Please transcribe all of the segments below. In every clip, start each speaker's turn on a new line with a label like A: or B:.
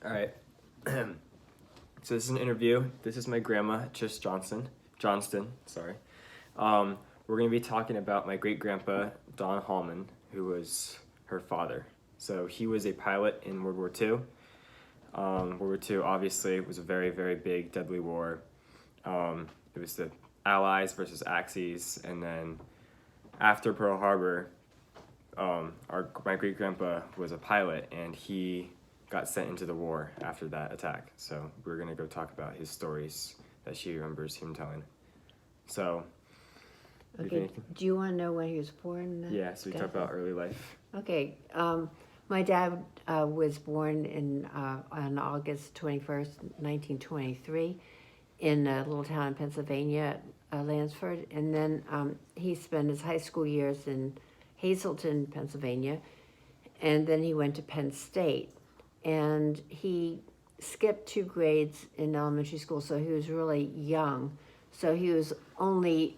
A: All right. So this is an interview. This is my grandma, Chis Johnston. Sorry. We're going to be talking about my great grandpa, Don Hallman, who was her father. So he was a pilot in World War II. World War II obviously was a very, very big, deadly war. It was the Allies versus Axis, and then after Pearl Harbor, my great grandpa was a pilot, and he got sent into the war after that attack. So we're gonna go talk about his stories that she remembers him telling. So,
B: Okay, do you want to know when he was born?
A: Yeah, so we talk about early life.
B: Okay, my dad was born on August 21st, 1923, in a little town in Pennsylvania, Lansford. And then he spent his high school years in Hazleton, Pennsylvania. And then he went to Penn State. And he skipped 2 grades in elementary school, so he was really young. So he was only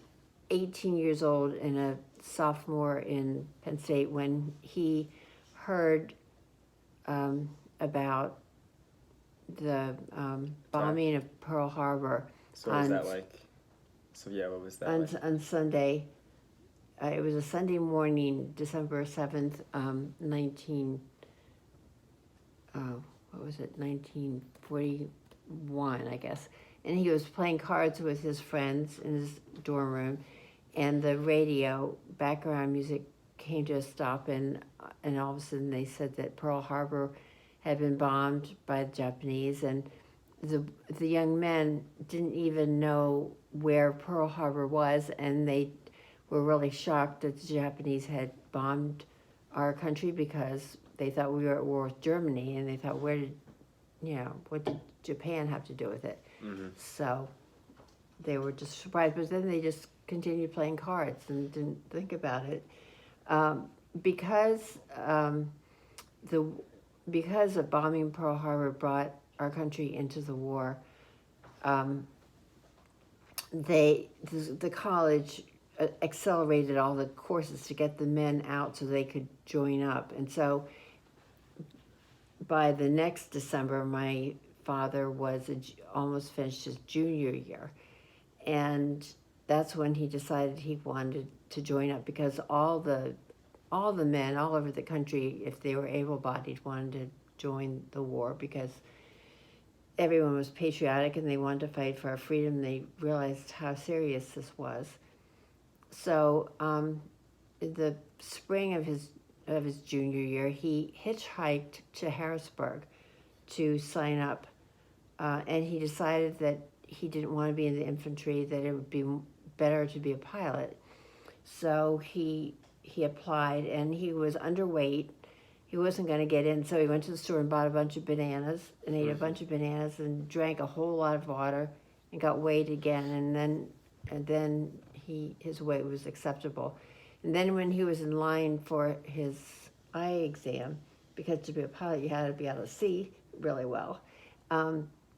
B: 18 years old and a sophomore in Penn State when he heard about the bombing of Pearl Harbor.
A: So what was that like? So yeah, what was that like?
B: On Sunday. It was a Sunday morning, December 7th, 1941, I guess. And he was playing cards with his friends in his dorm room, and the radio background music came to a stop, and all of a sudden they said that Pearl Harbor had been bombed by the Japanese, and the young men didn't even know where Pearl Harbor was, and they were really shocked that the Japanese had bombed our country because they thought we were at war with Germany, and they thought, what did Japan have to do with it?
A: Mm-hmm.
B: So they were just surprised, but then they just continued playing cards and didn't think about it. Because of bombing Pearl Harbor brought our country into the war, the college accelerated all the courses to get the men out so they could join up. And so by the next December, my father was almost finished his junior year. And that's when he decided he wanted to join up, because all the men all over the country, if they were able-bodied, wanted to join the war because everyone was patriotic and they wanted to fight for our freedom. They realized how serious this was. So in the spring of his junior year, he hitchhiked to Harrisburg to sign up, and he decided that he didn't want to be in the infantry, that it would be better to be a pilot. So he applied, and he was underweight. He wasn't going to get in, so he went to the store and bought a bunch of bananas and ate a bunch of bananas and drank a whole lot of water and got weighed again, and then his weight was acceptable. And then when he was in line for his eye exam, because to be a pilot you had to be able to see really well,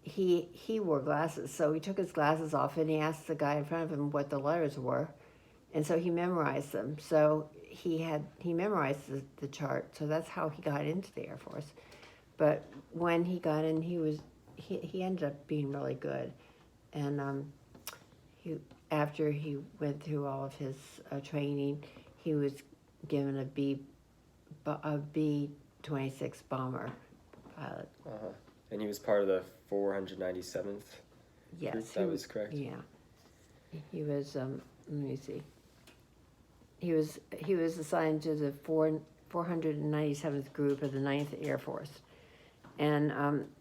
B: he wore glasses. So he took his glasses off and he asked the guy in front of him what the letters were, and so he memorized them. So he memorized the chart. So that's how he got into the Air Force. But when he got in, he ended up being really good, and after he went through all of his training, he was given a B-26 bomber pilot.
A: Uh-huh. And he was part of the 497th?
B: Yes.
A: Group? That was correct?
B: Yeah. He was, let me see. He was assigned to the 497th Group of the 9th Air Force. And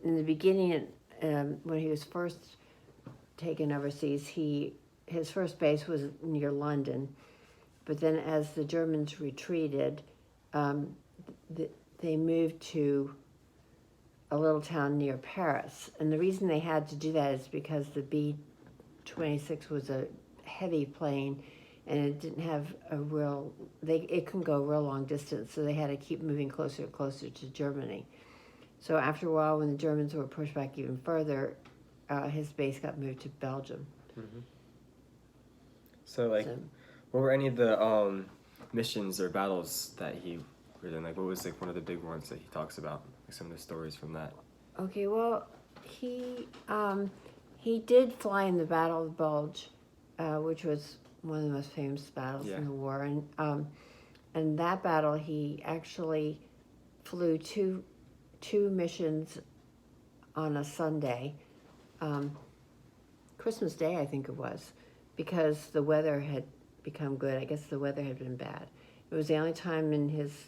B: in the beginning, when he was first taken overseas, his first base was near London, but then as the Germans retreated, they moved to a little town near Paris. And the reason they had to do that is because the B-26 was a heavy plane, and it didn't have it couldn't go a real long distance, so they had to keep moving closer and closer to Germany. So after a while, when the Germans were pushed back even further, his base got moved to Belgium.
A: Mm-hmm. So, what were any of the missions or battles that he was in? Like, what was one of the big ones that he talks about? Like some of the stories from that.
B: Okay, well, he did fly in the Battle of the Bulge, which was one of the most famous battles
A: Yeah.
B: in the war, and that battle he actually flew two missions on a Sunday, Christmas Day I think it was, because the weather had become good. I guess the weather had been bad. It was the only time in his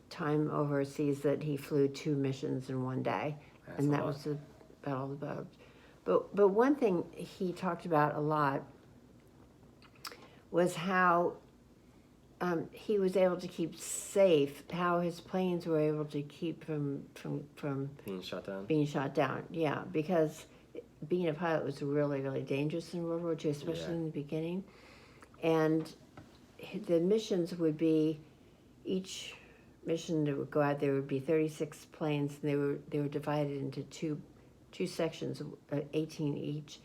B: time overseas that he flew two missions in one day,
A: That's
B: and
A: a
B: that
A: lot.
B: was the Battle of the Bulge. But one thing he talked about a lot was how he was able to keep safe, how his planes were able to keep from
A: Being shut down.
B: being shot down. Yeah, because being a pilot was really, really dangerous in World War II, especially
A: Yeah.
B: in the beginning. And the missions would be, each mission that would go out, there would be 36 planes, and they were divided into two sections, 18 each,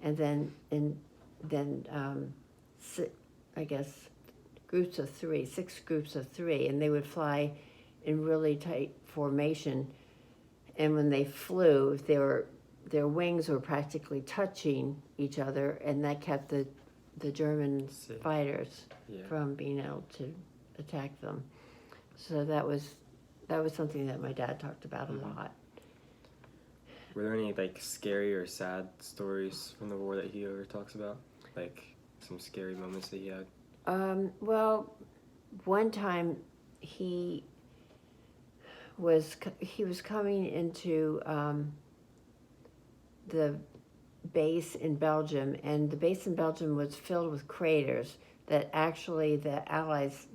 B: and then I guess groups of three, 6 groups of 3, and they would fly in really tight formation. And when they flew, their wings were practically touching each other, and that kept the German
A: Safe.
B: fighters
A: Yeah.
B: from being able to attack them. So that was something that my dad talked about a lot.
A: Were there any like scary or sad stories from the war that he ever talks about? Like some scary moments that he had?
B: Well, one time he was coming into the base in Belgium, and the base in Belgium was filled with craters that actually the Allies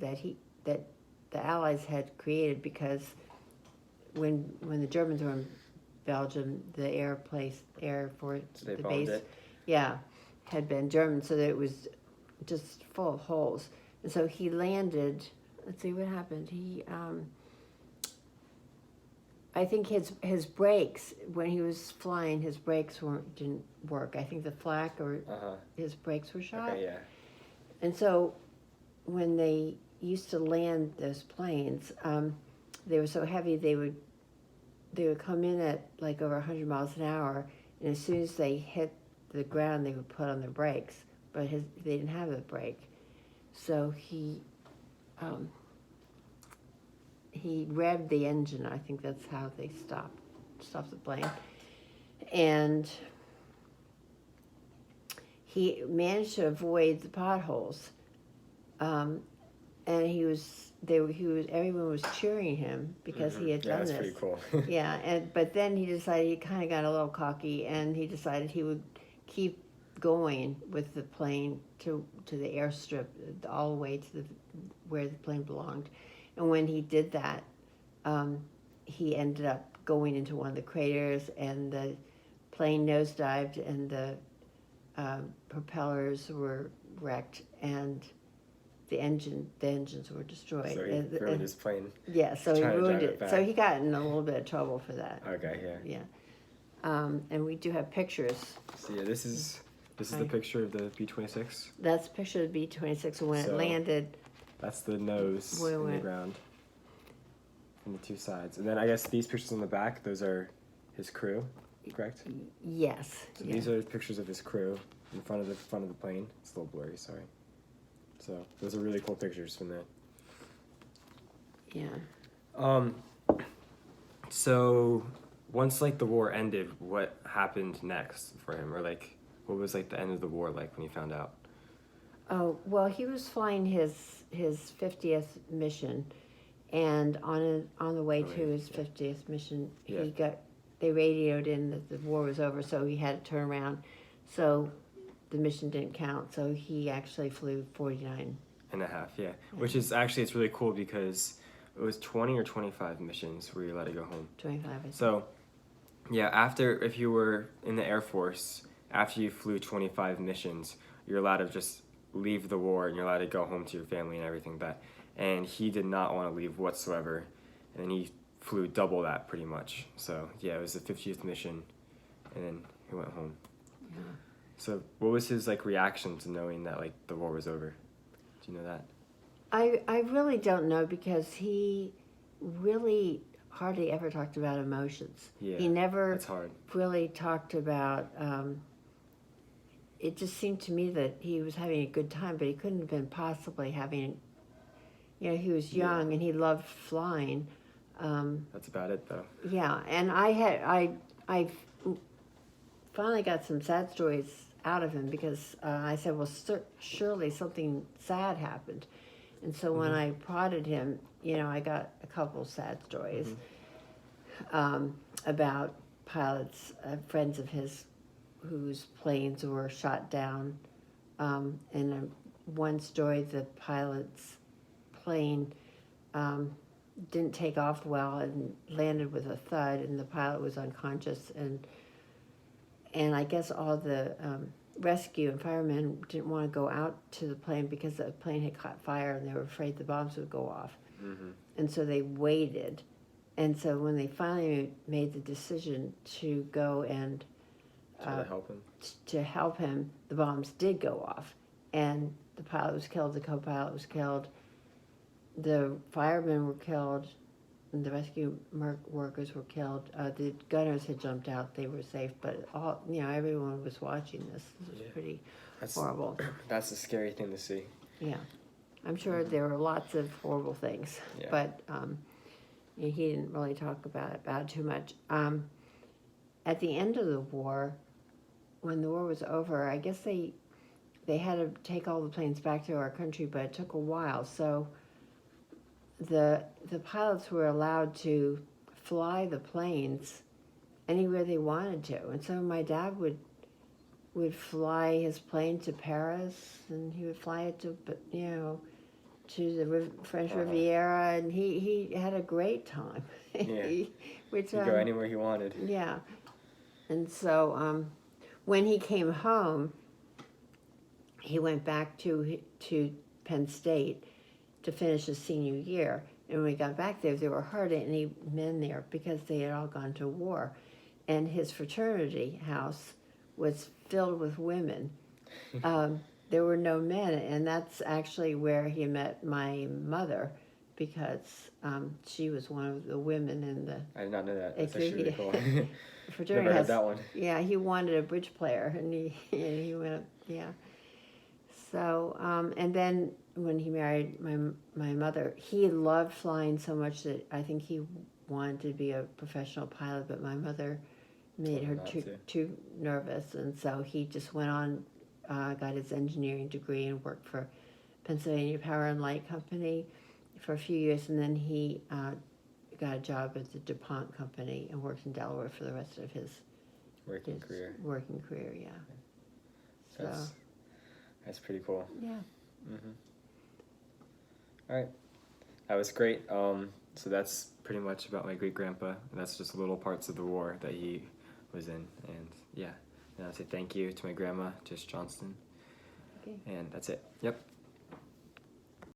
B: had created, because when the Germans were in Belgium, the Air Force,
A: So they
B: the
A: bombed
B: base,
A: it?
B: yeah, had been German, so that it was just full of holes. And so he landed. Let's see what happened. He, I think his brakes, when he was flying, his brakes didn't work. I think the flak or his brakes were shot.
A: Okay, yeah.
B: And so when they used to land those planes, they were so heavy they would come in at like over 100 miles an hour, and as soon as they hit the ground, they would put on their brakes. But they didn't have a brake, so he revved the engine. I think that's how they stopped the plane, and he managed to avoid the potholes. And everyone was cheering him because he had done this.
A: Yeah, that's pretty cool.
B: Yeah, but then he decided, he kind of got a little cocky, and he decided he would keep going with the plane to the airstrip, all the way to where the plane belonged. And when he did that, he ended up going into one of the craters, and the plane nosedived, and the propellers were wrecked, and the engines were destroyed.
A: So he ruined his plane.
B: Yeah, so he
A: Trying to
B: ruined
A: drive it
B: it.
A: back.
B: So he got in a little bit of trouble for that.
A: Okay, yeah.
B: Yeah. And we do have pictures.
A: So yeah, this is the
B: Hi.
A: picture of the B-26.
B: That's a picture of the B-26 when
A: So-
B: it landed.
A: That's the nose
B: Where
A: in the
B: went-
A: ground from the two sides. And then I guess these pictures on the back, those are his crew, correct?
B: Yes.
A: So
B: Yeah.
A: these are pictures of his crew in front of the plane. It's a little blurry, sorry. So those are really cool pictures from that.
B: Yeah.
A: So once like the war ended, what happened next for him, or like what was like the end of the war like when he found out?
B: Oh, well, he was flying his 50th mission, and on the way to his 50th mission, they radioed in that the war was over, so he had to turn around. So the mission didn't count, so he actually flew 49.
A: And a half, yeah. Which is actually, it's really cool because it was 20 or 25 missions where you allowed to go home.
B: 25, I think.
A: So, yeah, if you were in the Air Force, after you flew 25 missions, you're allowed to just leave the war, and you're allowed to go home to your family and everything and he did not want to leave whatsoever, and he flew double that pretty much. So yeah, it was the 50th mission, and then he went home.
B: Yeah.
A: So what was his like reaction to knowing that like the war was over? Do you know that?
B: I really don't know, because he really hardly ever talked about emotions.
A: Yeah,
B: He never
A: it's hard.
B: really talked about. It just seemed to me that he was having a good time, but he couldn't have been possibly having. You know, he was young and he loved flying.
A: That's about it, though.
B: Yeah, and I finally got some sad stories out of him because I said, well, surely something sad happened. And so when I prodded him, you know, I got a couple sad stories about pilots, friends of his whose planes were shot down. And one story, the pilot's plane didn't take off well and landed with a thud, and the pilot was unconscious, and I guess all the rescue and firemen didn't want to go out to the plane because the plane had caught fire and they were afraid the bombs would go off. And so they waited. And so when they finally made the decision to go and
A: Try to help him.
B: to help him, the bombs did go off, and the pilot was killed, the co-pilot was killed, the firemen were killed, and the rescue workers were killed. The gunners had jumped out; they were safe, but everyone was watching this. This was pretty horrible.
A: That's a scary thing to see.
B: Yeah, I'm sure there were lots of horrible things, but he didn't really talk about it too much. At the end of the war, when the war was over, I guess they had to take all the planes back to our country, but it took a while. So the pilots were allowed to fly the planes anywhere they wanted to, and so my dad would fly his plane to Paris, and he would fly it to to the French Riviera, and he had a great time.
A: Yeah,
B: Which
A: he could go anywhere he wanted.
B: Yeah, and so when he came home, he went back to Penn State to finish his senior year. And when we got back there were hardly any men there because they had all gone to war. And his fraternity house was filled with women. There were no men, and that's actually where he met my mother, because she was one of the women in the...
A: I did not know that. That's actually really cool.
B: Fraternity
A: Never heard that one.
B: Yeah, he wanted a bridge player, and he went up, yeah. So, and then when he married my mother, he loved flying so much that I think he wanted to be a professional pilot, but my mother made her too nervous, and so he just went on, got his engineering degree and worked for Pennsylvania Power and Light Company for a few years, and then he got a job at the DuPont Company and worked in Delaware for the rest of his
A: working career.
B: Working career, yeah.
A: That's pretty cool.
B: Yeah.
A: All right, that was great. So that's pretty much about my great grandpa. And that's just little parts of the war that he was in, and and I say thank you to my grandma, Tish Johnston.
B: Okay.
A: And that's it. Yep.